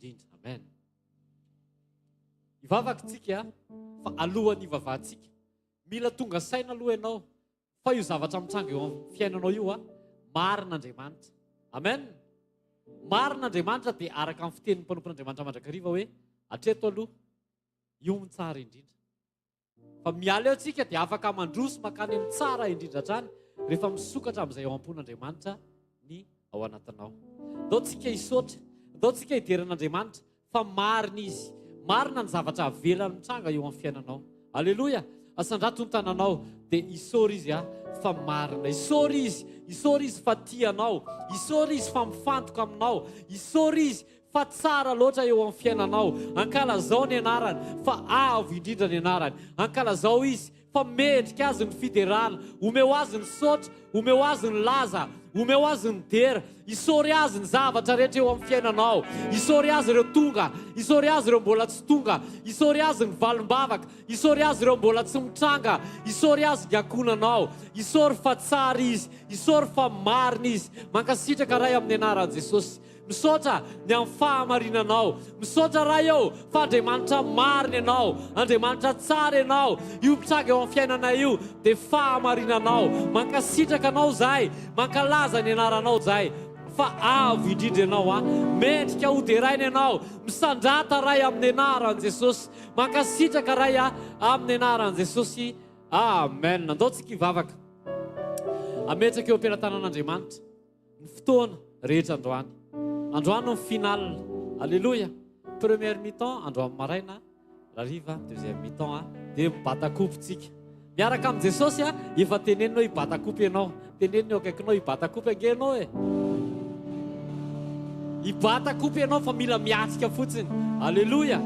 indrindra. Amen. Ivavakantsika fa alohan'ny ivavahantsika mila tonga saina aloha ianao fa io zavatra mitsanga eo amin'ny fiainanao io marin'Andriamanitra. Amen. Marin'Andriamanitra dia araka amin'ny fitenin'ny mpanompon'Andriamanitra mandrakariva hoe hatreto aloha io mitsara indrindra. Fa miala eo tsika dia afaka mandroso makany amin'ny tsara indrindra hatrany rehefa misokatra amin'izay ao am-pon'Andriamanitra ny ao anatinao. Dao tsika hisaotra, dao tsika hideran'Andriamanitra fa marina izy. Marina ny zavatra avelany mitsanga eo amin'ny fiainanao. Aleloia. Asandrato ny tananao dia isôra izy fa marina. Isôra izy fa tianao. Isôra izy fa mifantoka aminao. Isôra izy fa tsara loatra eo amin'ny fiainanao. Ankalazao ny anarany fa avo indrindra ny anarany. Ankalazao izy fa mendrika azy ny fiderana. Omeo azy ny saotra, omeo azy ny laza, omeo azy ny dera. Isôry azy ny zavatra rehetra eo amin'ny fiainanao. Isôry azy ireo tonga, isôry azy ireo mbola tsy tonga, isôry azy ny valim-bavaka, isôry azy ireo mbola tsy mitranga, isôry azy ny akonanao. Isôry fa tsara izy, isôry fa marina izy. Mankasitraka ray amin'ny anaran'i Jesosy. Misaotra ny amin'ny fahamarinanao. Misaotra ray eo fa Andriamanitra marina ianao, Andriamanitra tsara ianao. Io mitsanga eo amin'ny fiainana io dia fahamarinanao. Mankasitraka anao zahay, mankalaza ny anaranao zahay fa avo indrindra ianao mendrika hoderaina ianao. Misandrata ray amin'ny anaran'i Jesosy. Mankasitraka ray amin'ny anaran'i Jesosy. Amen. Andaontsika hivavaka ametraka eo am-pelatanan'Andriamanitra ny fotoana rehetra androany. Androany ny final. Alléluia. Première mi-temps androany maraina, hariva deuxième mi-temps dia mibatakopy tsika. Miaraka amin'ny Jesosy efa teneninao hibatakopy ianao. Teneninao akaikinao hibatakopy angenao hibatakopy ianao fa mila miatrika fotsiny. Alléluia.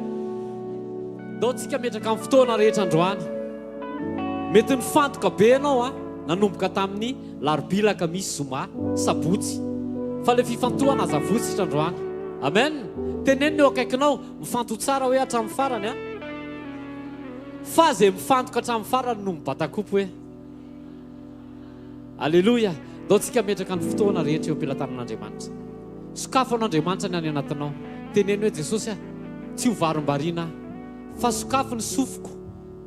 Dao tsika metraka amin'ny fotoana rehetra androany. Mety nifantoka be ianao nanomboka tamin'ny larobilaka misy zoma sabotsy. Fa le fifantohana aza votsitra androany. Amen. Tenenina eo akaikinao mifanto tsara hoe hatramin'ny farany fa zay mifantoka hatramin'ny farany no mibatakopy hoe. Alléluia. Dao tsika metraka ny fotoana rehetra eo am-pelatanan'Andriamanitra. Sokafo an'Andriamanitra ny any anatinao. Tenenina hoe Jesosy tsy ho varim-bariana fa sokafo ny sofiko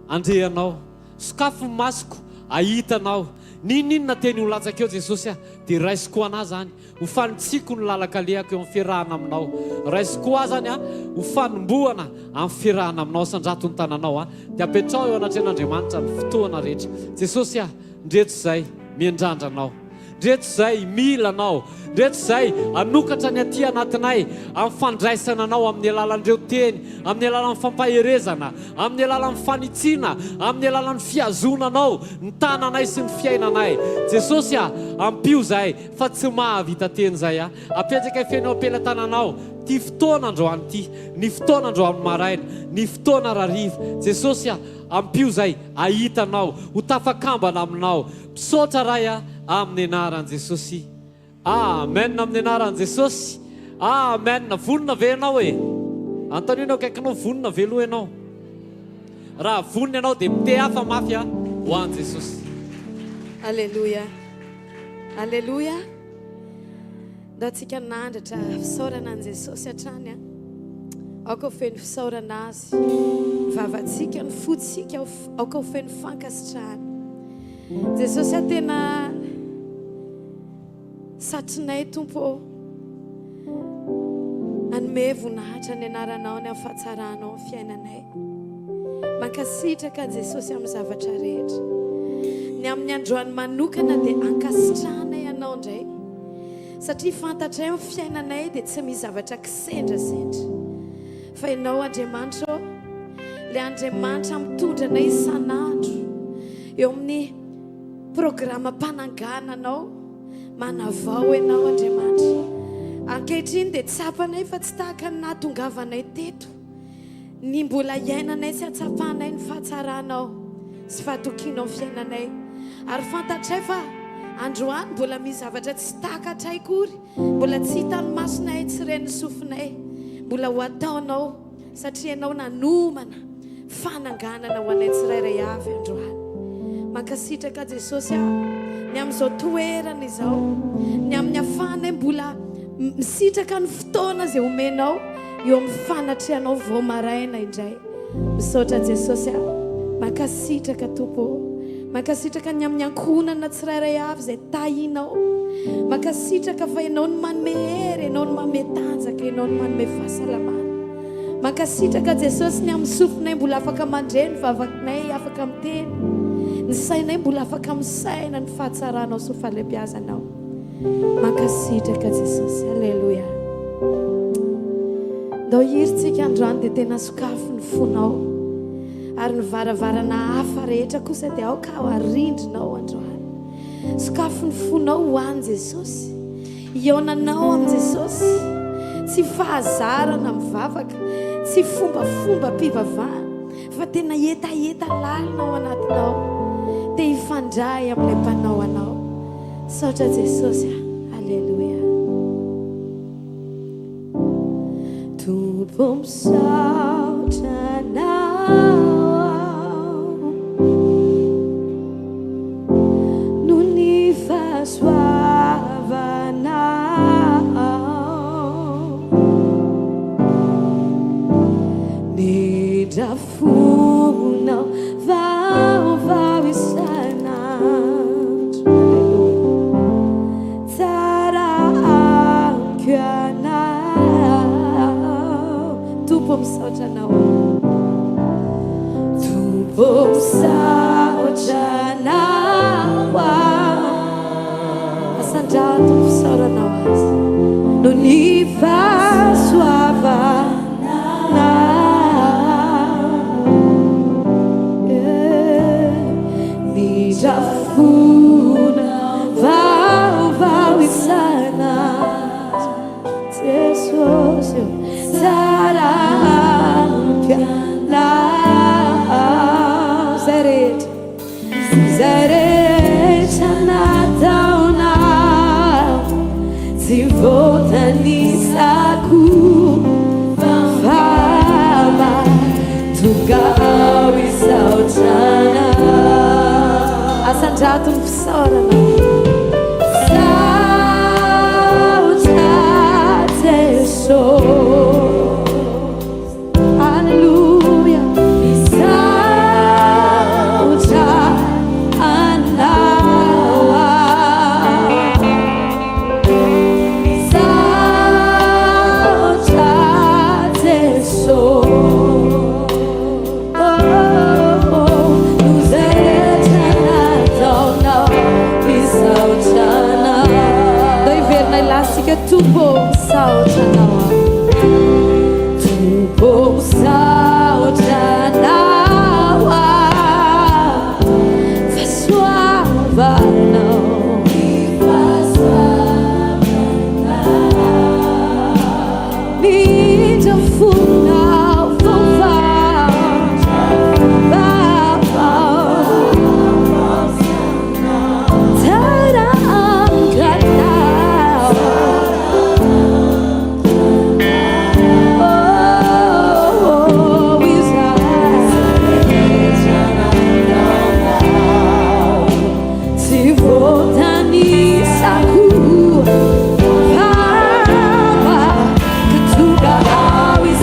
andrehanao, sokafo ny masoko ahitanao. Ninona teny ho latsaka eo Jesosy dia raisiko anahy zany ho fanitsiko ny lalaka-lehako eo amin'ny fiarahana aminao. Raisiko ahy zany ho fanombohana amin'ny fiarahana aminao. Sandrato ny tananao dia apetrao eo anatrehan'Andriamanitra ny fotoana rehetra. Jesosy ndreto izay miandrandranao, ndreto izay milanao, ndreto izay anokatra ny aty anatinay amin'ny fandraisana anao amin'ny alalan'ireo teny, amin'ny alalan'ny fampaherezana, amin'ny alalan'ny fanitsiana, amin'ny alalan'ny fiazonanao ny tananay sy ny fiainanay. Jesosy ampio zahay fa tsy mahavita teny zay apetraka fiainao am-pelatananao. Ty fotoana androany ty, ny fotoana androany maraina, ny fotoana rariva. Jesosy ampio zay ahitanao, ho tafakambana aminao. Misaotra ray amin'ny anaran'i Jesosy. Amen. Amin'ny anaran'i Jesosy. Amen. Vonona ve ianao Antonio akaikinao vonona ve aloha ianao? Raha vonona ianao dia mite hafa mafy ho an'i Jesosy. Alléluia. Alléluia. Dao tsika nandratra fisaorana an'i Jesosy hatrany aoka ho feno fisaorana azy. Vavantsika ny fotsika aoka ho feno fankasitrahana. Jesosy tena satrinay tompo anome voninahitra ny anaranao ny amin'ny fahatsaranao amin'ny fiainanay. Mankasitraka Jesosy amin'ny zavatra rehetra. Ny amin'ny androany manokana dia ankasitrahanay ianao indray. Satria fantatray amin'ny fiainanay dia tsy misy zavatra kisendrasendra. Fa ianao Andriamanitra ilay Andriamanitra mitondra anay isan'andro eo amin'ny programam-panangananao manavao ianao Andriamanitra. Ankehitriny dia tsapanay fa tsy tahaka ny nahatongavanay teto. Ny mbola iainanay sy atsapanay ny fahatsaranao sy fahatokianao amin'ny fiainanay. Ary fantatray fa androany mbola misy zavatra tsy takatray kory, mbola tsy hitan'ny masonay, tsy ren'ny sofinay, mbola ho ataonao satria ianao nanomana fananganana ho anay tsirairay avy androany. Mankasitraka Jesosy ny amin'izao toerana izao, ny amin'ny afahanay mbola misitraka ny fotoana izay omenao eo amin'ny fanatreanao vao maraina indray misaotra Jesosy mankasitraka tompo mankasitraka ny amin'ny ankonana tsirairay avy izay tahinao mankasitraka fa ianao no manome hery ianao no manome tanjaka ianao no manome fahasalamana mankasitraka Jesosy ny amin'ny sofinay mbola afaka mandre ny vavakinay afaka miteny ny sainay mbola afaka misaina ny fahatsaranao sy fahalebiazanao mankasitraka Jesosy alleluia ndao hiritsika androany dia tena sokafo ny fonao ary ny varavarana hafa rehetra kosa dia aoka ao arindrinao androany sokafo ny fonao ho any Jesosy ionanao amin'ny Jesosy tsy fahazarana mivavaka tsy fombafomba mpivavahana fa tena etaeta lalinao anatinao dia hifandray amin'ilay mpanao anao saotra Jesosy alleluia Tompo misaotra anao no ny fahasoavanao ny drafonao vaovao isanandro tsara amiko anao Tompo misaotra anao Tompo misaotra anao asandrato fisaoranao azy no ny fahasoavanao ny drafona vaovao isanandro Jesosy tsara amiko anao zay rehetra nataonao tsy voatanisako fama tonga ao isaotra anao asandrato ny fisaorana Alleluia Sauta anawa Sauta teso Tupo sauta nawa Tupo sauta nawa Faswava no Nita funa fova Baba Tara amgana Always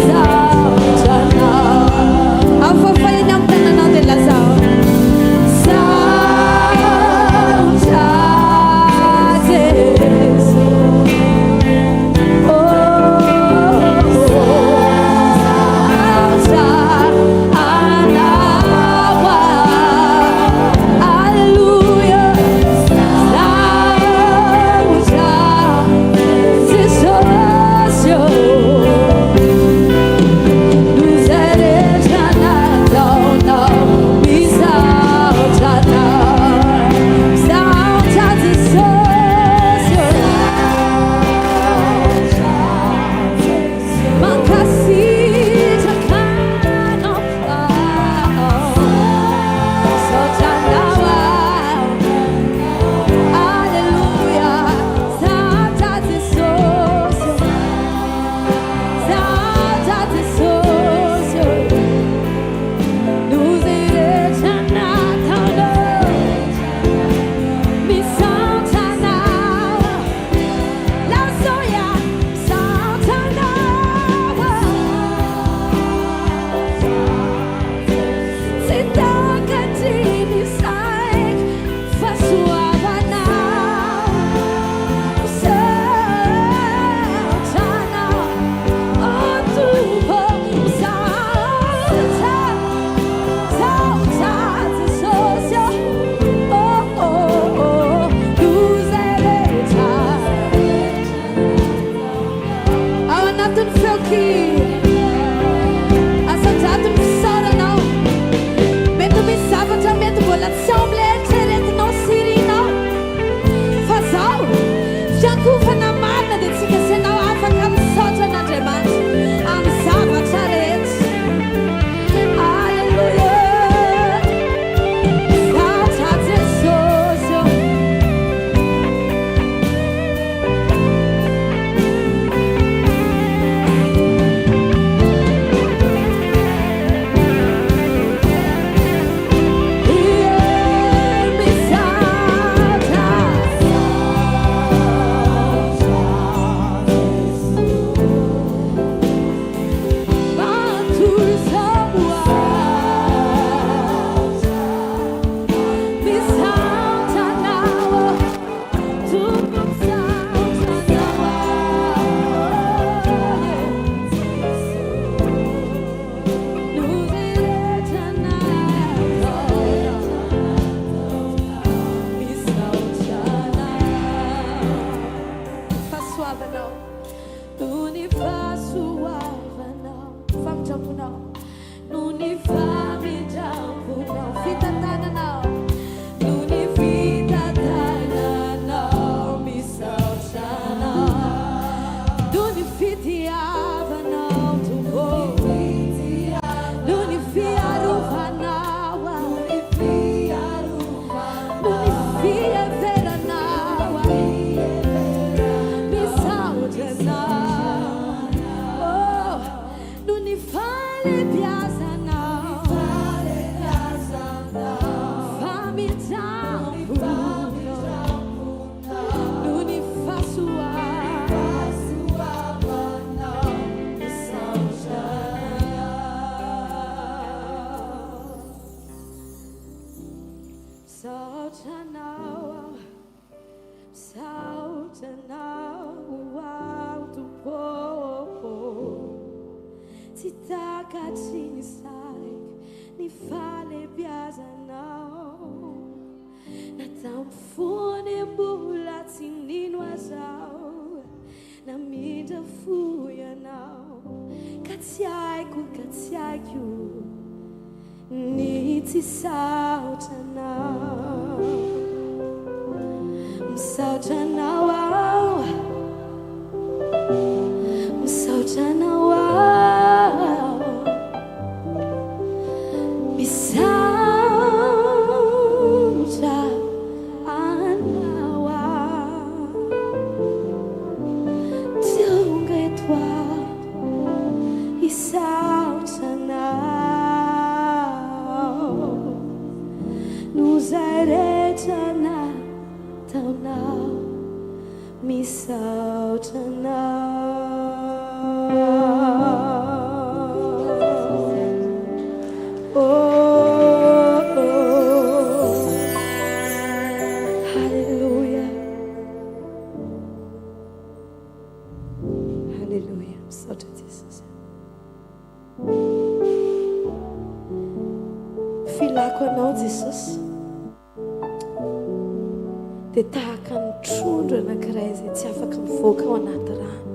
dia tahaka ny trondro anankiray izay tsy afaka mivoaka ao anaty rano.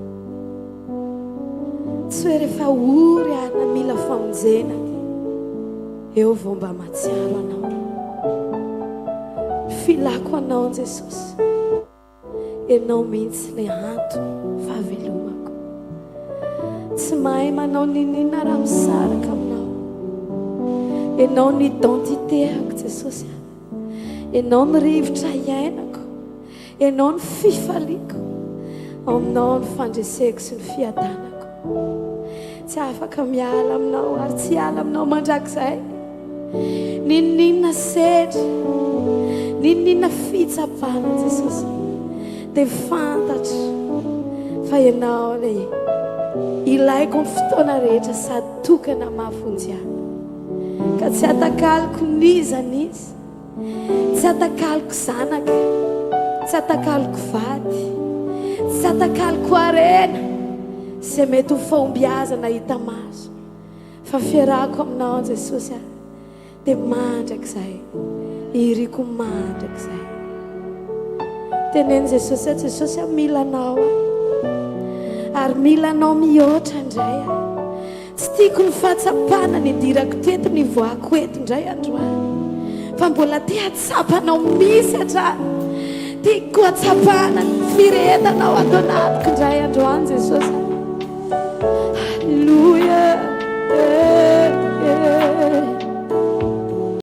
Tsy hoe rehefa ory ana mila famonjena dia eo vao mba matsiaro anao. Filako anao Jesosy, ianao mihitsy ilay antony fahavelomako. Tsy mahay manao ninina raha misaraka aminao. Ianao ny identitéako Jesosy, ianao ny rivotra iainako, ianao ny fifaliako, aminao ny fandreseko sy ny fiadanako. Tsy afaka miala aminao ary tsy ala aminao mandrakizay. Ninina sedra, ninina fitsapana Jesosy, dia fantatra fa ianao ilay ilaiko ny fotoana rehetra sady tokana mahafonjy ka tsy atakaliko nizanizy, tsy atakaliko zanaka, tsy atakaliko vady, tsy atakaliko arena izay mety ho fahombiazana hita maso, fa fiarahako aminao Jesosy dia mandrakizay, iriko mandrakizay. Teneny Jesosy, Jesosy mila anao, ary milanao mihoatra indray tsy tiako ny fahatsapana ny dirako teto ny voako eto indray androany fa mbola te hatsapanao misy hatrany tiako hatsapana ny firehetanao ato anatiko indray androany Jesosy. Halleluja.